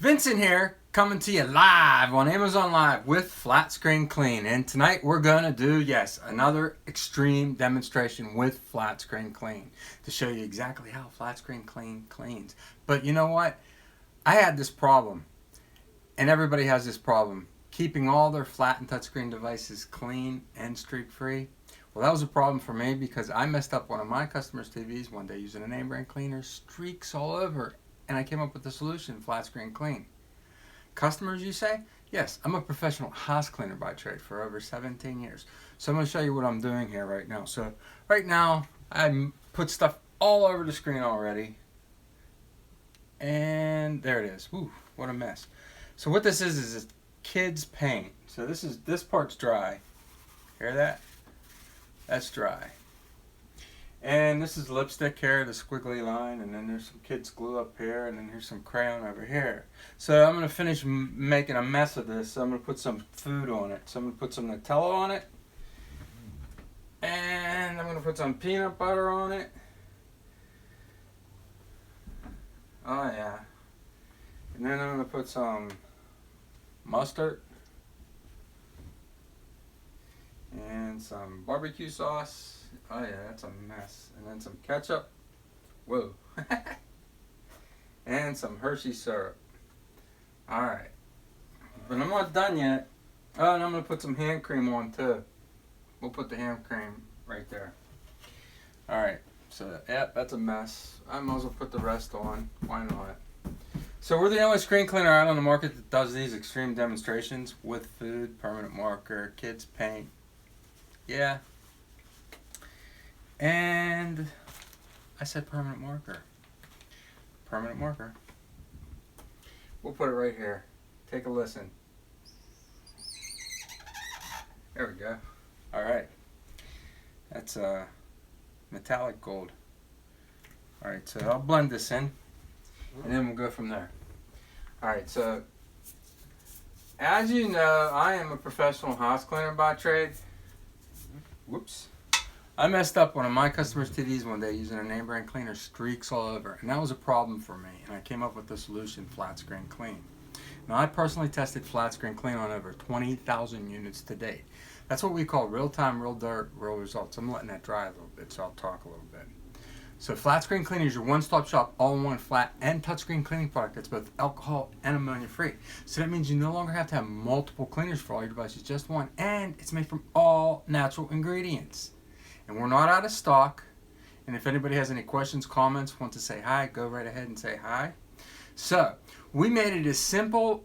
Vincent here, coming to you live on Amazon Live with Flat Screen Clean. And tonight we're going to do, yes, another extreme demonstration with Flat Screen Clean to show you exactly how Flat Screen Clean cleans. But you know what? I had this problem, and everybody has this problem, keeping all their flat and touchscreen devices clean and streak-free. Well, that was a problem for me because I messed up one of my customers' TVs one day using a name brand cleaner, streaks all over. And I came up with the solution, Flat Screen Clean. Customers, you say? Yes, I'm a professional house cleaner by trade for over 17 years. So I'm going to show you what I'm doing here right now. So right now, I put stuff all over the screen already. And there it is. Ooh, what a mess. So what this is kids paint. So this part's dry. Hear that? That's dry. And this is lipstick here, the squiggly line, and then there's some kids glue up here, and then here's some crayon over here. So I'm going to finish making a mess of this. So I'm going to put some food on it. So I'm going to put some Nutella on it. And I'm going to put some peanut butter on it. Oh yeah. And then I'm going to put some mustard. And some barbecue sauce. Oh yeah, that's a mess. And then some ketchup. Whoa. And some Hershey syrup. Alright. But I'm not done yet. Oh, and I'm going to put some hand cream on too. We'll put the hand cream right there. Alright. So, yep, that's a mess. I might as well put the rest on. Why not? So we're the only screen cleaner out on the market that does these extreme demonstrations with food, permanent marker, kids paint. Yeah. And I said permanent marker. Permanent marker. We'll put it right here. Take a listen. There we go. Alright. That's metallic gold. Alright, so I'll blend this in. And then we'll go from there. Alright, so as you know, I am a professional house cleaner by trade. Whoops. I messed up one of my customers' TVs one day using a name brand cleaner, streaks all over, and that was a problem for me, and I came up with the solution, Flat Screen Clean. Now, I personally tested Flat Screen Clean on over 20,000 units to date. That's what we call real-time, real dirt, real results. I'm letting that dry a little bit, so I'll talk a little bit. So Flat Screen Cleaning is your one-stop shop, all-in-one flat and touchscreen cleaning product that's both alcohol and ammonia-free. So that means you no longer have to have multiple cleaners for all your devices, just one, and it's made from all natural ingredients. And we're not out of stock. And if anybody has any questions, comments, want to say hi, go right ahead and say hi. So, we made it as simple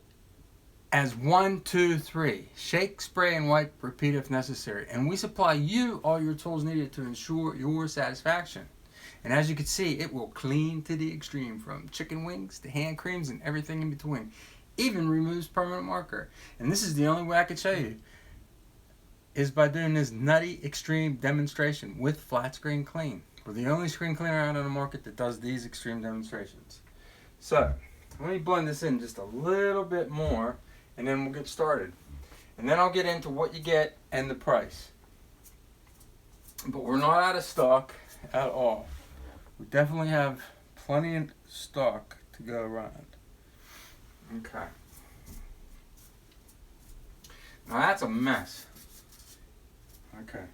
as 1, 2, 3. Shake, spray, and wipe, repeat if necessary. And we supply you all your tools needed to ensure your satisfaction. And as you can see, it will clean to the extreme, from chicken wings to hand creams and everything in between. Even removes permanent marker. And this is the only way I could show you, is by doing this nutty extreme demonstration with Flat Screen Clean. We're the only screen cleaner out on the market that does these extreme demonstrations. So, let me blend this in just a little bit more, and then we'll get started. And then I'll get into what you get and the price. But we're not out of stock at all. We definitely have plenty of stock to go around. Okay. Now that's a mess. Okay.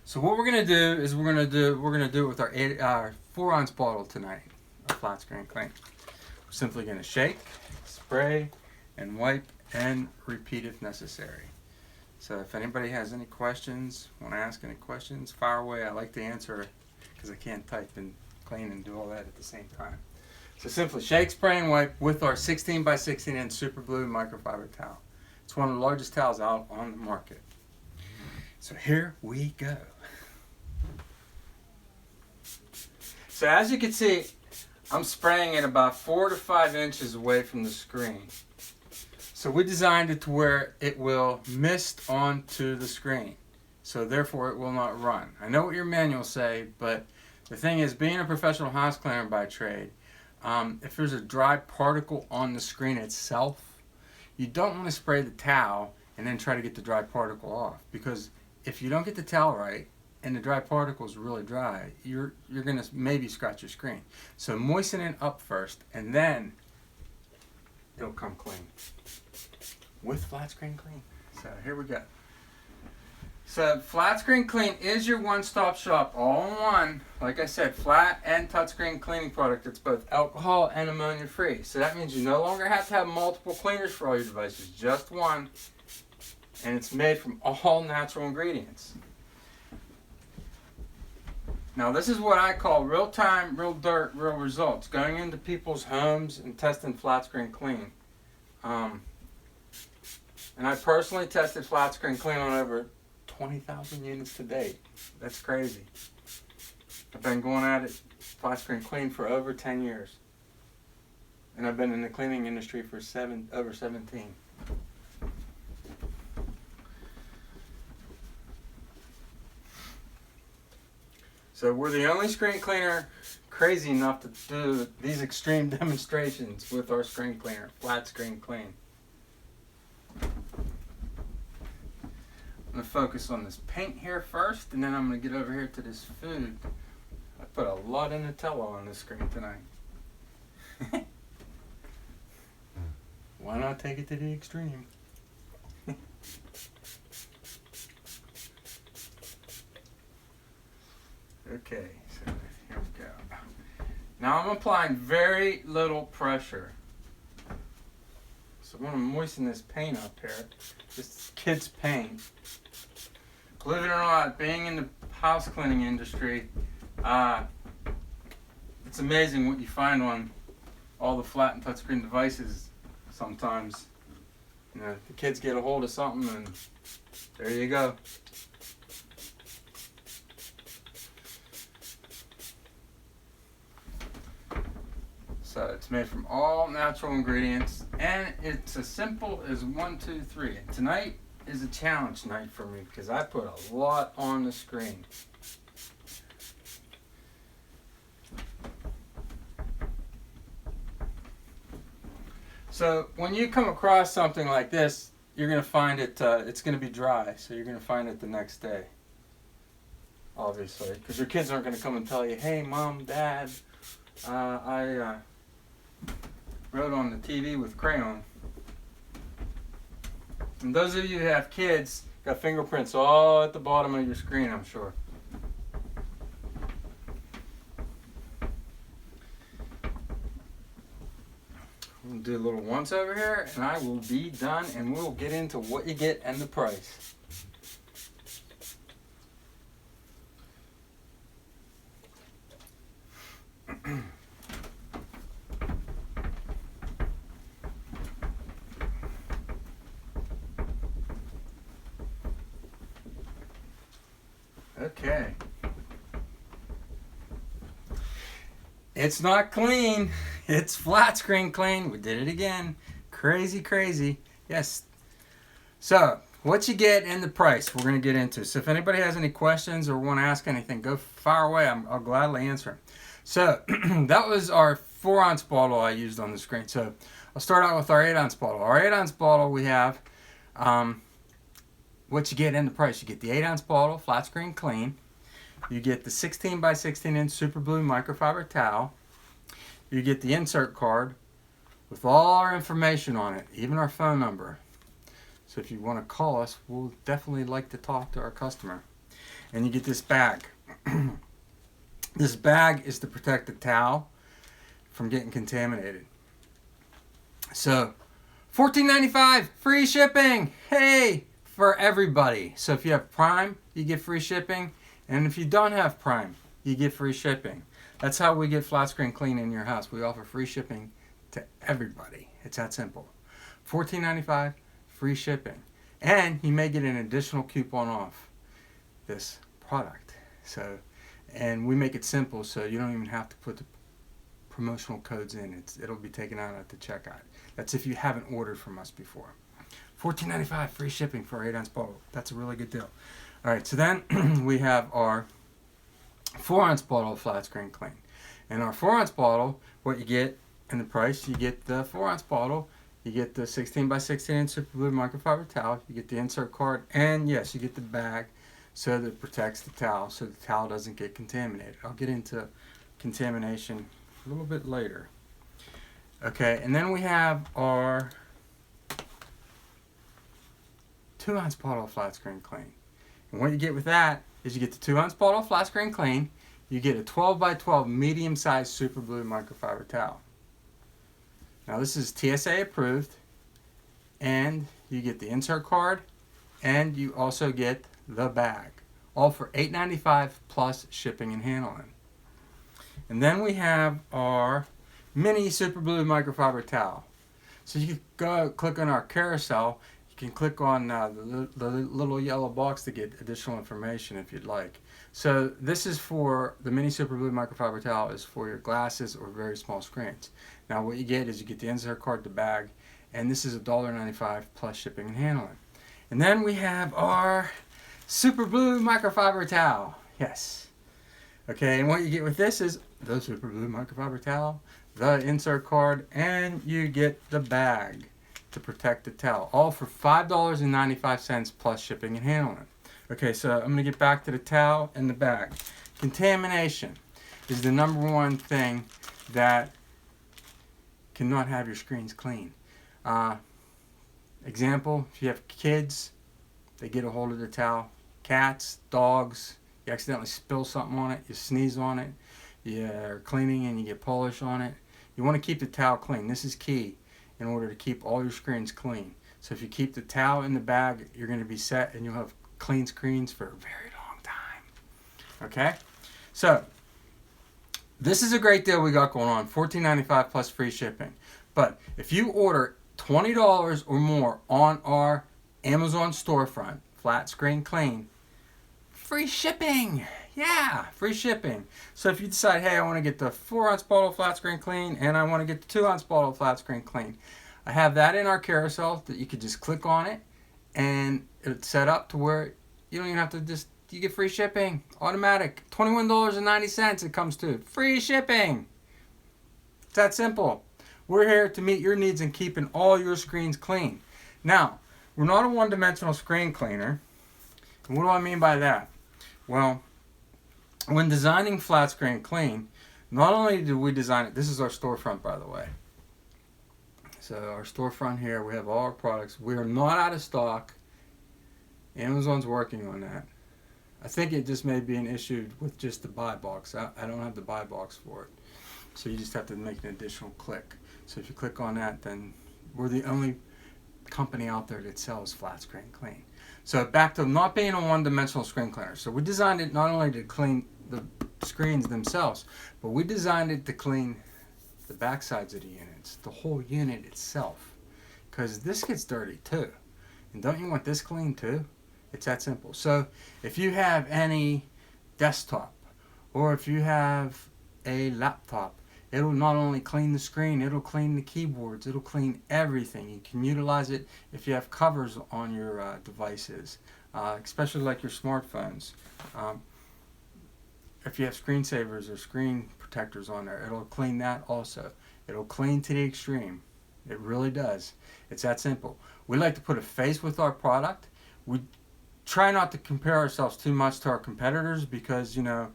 So what we're gonna do is we're gonna do it with our 4-ounce bottle tonight of Flat Screen Clean. We're simply gonna shake, spray, and wipe, and repeat if necessary. So if anybody has any questions, want to ask any questions, fire away. I like to answer because I can't type and clean and do all that at the same time. So simply shake, spray, and wipe with our 16 by 16 inch super blue microfiber towel. It's one of the largest towels out on the market. So here we go. So as you can see, I'm spraying it about 4 to 5 inches away from the screen. So we designed it to where it will mist onto the screen. So therefore it will not run. I know what your manuals say, but the thing is, being a professional house cleaner by trade, if there's a dry particle on the screen itself, you don't want to spray the towel and then try to get the dry particle off, because if you don't get the towel right and the dry particle is really dry, you're going to maybe scratch your screen. So moisten it up first and then it'll come clean with Flat Screen Clean. So here we go. So Flat Screen Clean is your one-stop shop, all in one. Like I said, flat and touchscreen cleaning product. It's both alcohol and ammonia free. So that means you no longer have to have multiple cleaners for all your devices, just one. And it's made from all natural ingredients. Now this is what I call real time, real dirt, real results. Going into people's homes and testing Flat Screen Clean. And I personally tested Flat Screen Clean on over 20,000 units to date. That's crazy. I've been going at it, Flat Screen Clean, for over 10 years. And I've been in the cleaning industry for over 17. So we're the only screen cleaner crazy enough to do these extreme demonstrations with our screen cleaner, Flat Screen Clean. I'm going to focus on this paint here first, and then I'm going to get over here to this food. I put a lot of Nutella on this screen tonight. Why not take it to the extreme? Okay, so here we go. Now I'm applying very little pressure. So I'm going to moisten this paint up here. This kid's paint. Believe it or not, being in the house cleaning industry, it's amazing what you find on all the flat and touchscreen devices sometimes. You know, the kids get a hold of something and there you go. So it's made from all natural ingredients, and it's as simple as 1, 2, 3. And tonight is a challenge night for me because I put a lot on the screen. So when you come across something like this, you're going to find it, it's going to be dry, so you're going to find it the next day, obviously, because your kids aren't going to come and tell you, hey, Mom, Dad, I wrote on the TV with crayon. And those of you who have kids, got fingerprints all at the bottom of your screen, I'm sure. I'm going to do a little once over here, and I will be done, and we'll get into what you get and the price. Okay. It's not clean. It's Flat Screen Clean. We did it again. Crazy, crazy. Yes. So, what you get and the price we're going to get into. So, if anybody has any questions or want to ask anything, go fire away. I'll gladly answer them. So, that was our 4-ounce bottle I used on the screen. So, I'll start out with our 8-ounce bottle. Our 8-ounce bottle we have... what you get in the price. You get the 8-ounce bottle, Flat Screen Clean. You get the 16 by 16 inch super blue microfiber towel. You get the insert card with all our information on it, even our phone number. So if you want to call us, we'll definitely like to talk to our customer. And you get this bag. This bag is to protect the towel from getting contaminated. So $14.95 free shipping. Hey! For everybody. So if you have Prime, you get free shipping. And if you don't have Prime, you get free shipping. That's how we get Flat Screen Clean in your house. We offer free shipping to everybody. It's that simple. $14.95 free shipping. And you may get an additional coupon off this product. So, and we make it simple so you don't even have to put the promotional codes in. It'll be taken out at the checkout. That's if you haven't ordered from us before. $14.95 free shipping for an 8-ounce bottle. That's a really good deal. All right, so then we have our 4-ounce bottle of Flat Screen Clean. And our 4-ounce bottle, what you get in the price, you get the 4-ounce bottle, you get the 16 by 16 inch super blue microfiber towel, you get the insert card, and yes, you get the bag so that it protects the towel so the towel doesn't get contaminated. I'll get into contamination a little bit later. Okay, and then we have our 2-ounce bottle of flat screen clean. And what you get with that is you get the 2-ounce bottle of flat screen clean, you get a 12 by 12 medium-sized super blue microfiber towel. Now this is TSA approved, and you get the insert card, and you also get the bag, all for $8.95 plus shipping and handling. And then we have our mini super blue microfiber towel. So you can go click on our carousel. You can click on the little yellow box to get additional information if you'd like. So this is for the mini super blue microfiber towel, is for your glasses or very small screens. Now what you get is you get the insert card, the bag, and this is $1.95 plus shipping and handling. And then we have our super blue microfiber towel. Yes. Okay, and what you get with this is the super blue microfiber towel, the insert card, and you get the bag to protect the towel, all for $5.95 plus shipping and handling. Okay, so I'm going to get back to the towel and the bag. Contamination is the #1 thing that cannot have your screens clean. Example, if you have kids, they get a hold of the towel. Cats, dogs, you accidentally spill something on it, you sneeze on it, you're cleaning and you get polish on it. You want to keep the towel clean. This is key in order to keep all your screens clean. So if you keep the towel in the bag, you're going to be set and you'll have clean screens for a very long time. Okay? So this is a great deal we got going on, $14.95 plus free shipping. But if you order $20 or more on our Amazon storefront, Flat Screen Clean, free shipping. Yeah, free shipping. So if you decide, hey, I want to get the 4-ounce bottle of Flat Screen Clean and I want to get the 2-ounce bottle of Flat Screen Clean, I have that in our carousel that you could just click on it and it's set up to where you don't even have to you get free shipping, automatic. $21.90 it comes to. Free shipping. It's that simple. We're here to meet your needs in keeping all your screens clean. Now, we're not a one-dimensional screen cleaner. And what do I mean by that? Well, when designing Flat Screen Clean, not only did we design it, this is our storefront, by the way. So our storefront here, we have all our products. We are not out of stock. Amazon's working on that. I think it just may be an issue with just the buy box. I don't have the buy box for it. So you just have to make an additional click. So if you click on that, then we're the only company out there that sells Flat Screen Clean. So back to not being a one-dimensional screen cleaner. So we designed it not only to clean the screens themselves, but we designed it to clean the back sides of the units, the whole unit itself. Because this gets dirty too. And don't you want this clean too? It's that simple. So if you have any desktop or if you have a laptop, it'll not only clean the screen, it'll clean the keyboards, it'll clean everything. You can utilize it if you have covers on your devices, especially like your smartphones. If you have screensavers or screen protectors on there, it'll clean that also. It'll clean to the extreme. It really does. It's that simple. We like to put a face with our product. We try not to compare ourselves too much to our competitors because, you know,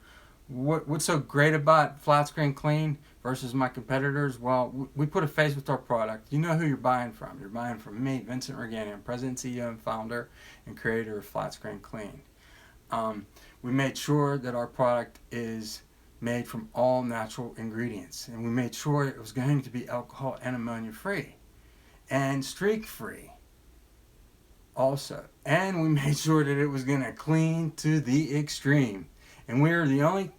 what's so great about Flat Screen Clean versus my competitors? Well, we put a face with our product. You know who you're buying from. You're buying from me, Vincent Regani. I'm president, CEO, and founder and creator of Flat Screen Clean. We made sure that our product is made from all natural ingredients. And we made sure it was going to be alcohol and ammonia free and streak free also. And we made sure that it was going to clean to the extreme. And we're the only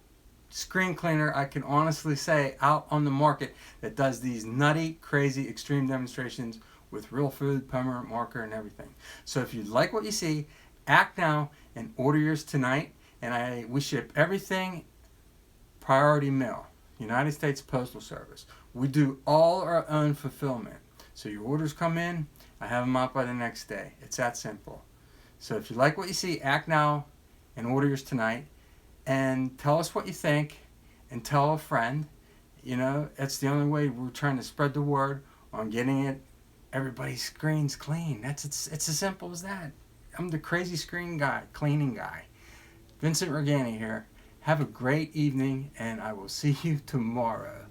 screen cleaner, I can honestly say, out on the market that does these nutty, crazy, extreme demonstrations with real food, permanent marker, and everything. So if you like what you see, act now and order yours tonight. And we ship everything priority mail, United States Postal Service. We do all our own fulfillment. So your orders come in, I have them out by the next day. It's that simple. So if you like what you see, act now and order yours tonight. And tell us what you think and tell a friend. You know, that's the only way we're trying to spread the word on getting everybody's screens clean. It's as simple as that. I'm the crazy screen guy, cleaning guy. Vincent Regani here. Have a great evening, and I will see you tomorrow.